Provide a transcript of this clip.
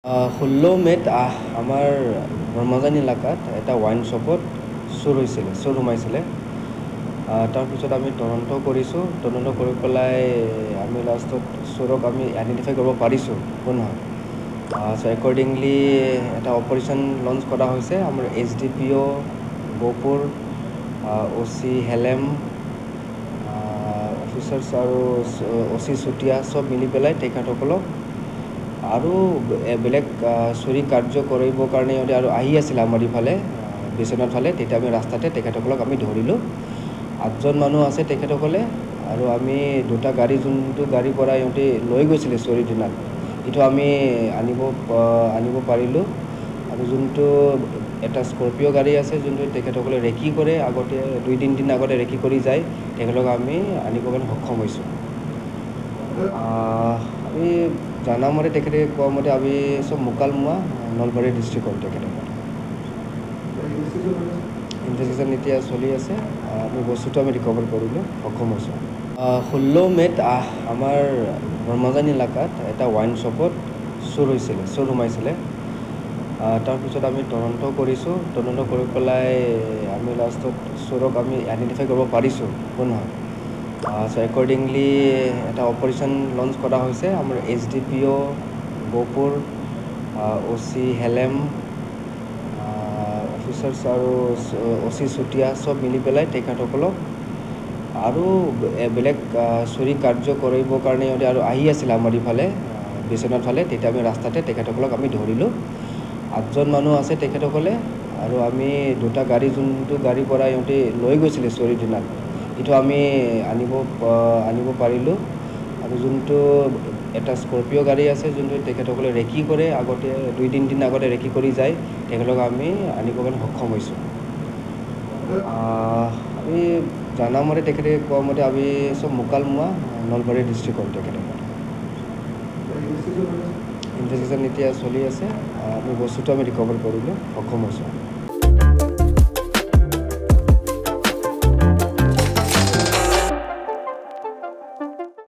16 মে'ত আমাৰ ব্ৰহ্মজান এলেকাত এটা ৱাইন শ্বপত চোৰ সোমাইছিলে। তাৰপিছত আমি তদন্ত কৰিছোঁ। তদন্ত কৰি পেলাই আমি লাষ্টত চোৰক আমি আইডেণ্টিফাই কৰিব পাৰিছোঁ কোন হয়। চ' একৰ্ডিংলি এটা অপাৰেশ্যন লঞ্চ কৰা হৈছে। আমাৰ SDPO Gohpur, OC Helem, officers আৰু OC চুতীয়া চব মিলি পেলাই তেখেতসকলক আৰু বেলেগ চুৰি কাৰ্য কৰিবৰ কাৰণে সিহঁতে আৰু আহি আছিলে আমাৰ ইফালে বিশ্বনাথ ফালে। তেতিয়া আমি ৰাস্তাতে তেখেতসকলক আমি ধৰিলোঁ। 8জন মানুহ আছে তেখেতসকলে, আৰু আমি দুটা গাড়ী, যোনটো গাড়ীৰ পৰা সিহঁতে লৈ গৈছিলে চুৰিৰ দিনাত, সেইটো আমি আনিব পাৰিলোঁ। আৰু যোনটো এটা স্কৰপিঅ' গাড়ী আছে, যোনটো তেখেতসকলে ৰেকি কৰে আগতে 2-3 দিন আগতে ৰেকি কৰি যায়, তেখেতক আমি আনিব কাৰণে সক্ষম হৈছোঁ। আমি জানামতে তেখেতে কোৱা মতে আমি চব মোকালমোৱা নলবাৰী ডিষ্ট্ৰিক্টৰ তেখেতসকল। ইনভেষ্টিগেশ্যন এতিয়া চলি আছে। আমি বস্তুটো আমি ৰিকভাৰ কৰিবলৈ সক্ষম হৈছোঁ। 16 মে'ত আমাৰ ব্ৰহ্মজান এলেকাত এটা ৱাইন শ্বপত চোৰ সোমাইছিলে। তাৰপিছত আমি তদন্ত কৰিছোঁ। তদন্ত কৰি পেলাই আমি লাষ্টত চোৰক আমি আইডেণ্টিফাই কৰিব পাৰিছোঁ কোন হয়। চ' একৰ্ডিংলি এটা অপাৰেশ্যন লঞ্চ কৰা হৈছে। আমাৰ SDPO Gohpur, OC Helem, officers আৰু OC চুতীয়া চব মিলি পেলাই তেখেতসকলক আৰু বেলেগ চুৰি কাৰ্য কৰিবৰ কাৰণে সিহঁতে আৰু আহি আছিলে আমাৰ ইফালে বিশ্বনাথ ফালে। তেতিয়া আমি ৰাস্তাতে তেখেতসকলক আমি ধৰিলোঁ। 8জন মানুহ আছে তেখেতসকলে, আৰু আমি দুটা গাড়ী, যোনটো গাড়ীৰ পৰা সিহঁতে লৈ গৈছিলে চুৰিৰ দিনাত, সেইটো আমি আনিব পাৰিলোঁ। আৰু যোনটো এটা স্কৰপিঅ' গাড়ী আছে, যোনটো তেখেতসকলে ৰেকি কৰে আগতে 2-3 দিন আগতে ৰেকি কৰি যায়, তেখেতক আমি আনিব কাৰণে সক্ষম হৈছোঁ। আমি জানামতে তেখেতে কোৱা মতে আমি চব মোকালমোৱা নলবাৰী ডিষ্ট্ৰিক্টৰ তেখেতসকল। ইনভেষ্টিগেশ্যন এতিয়া চলি আছে। আমি বস্তুটো আমি ৰিকভাৰ কৰিবলৈ সক্ষম হৈছোঁ।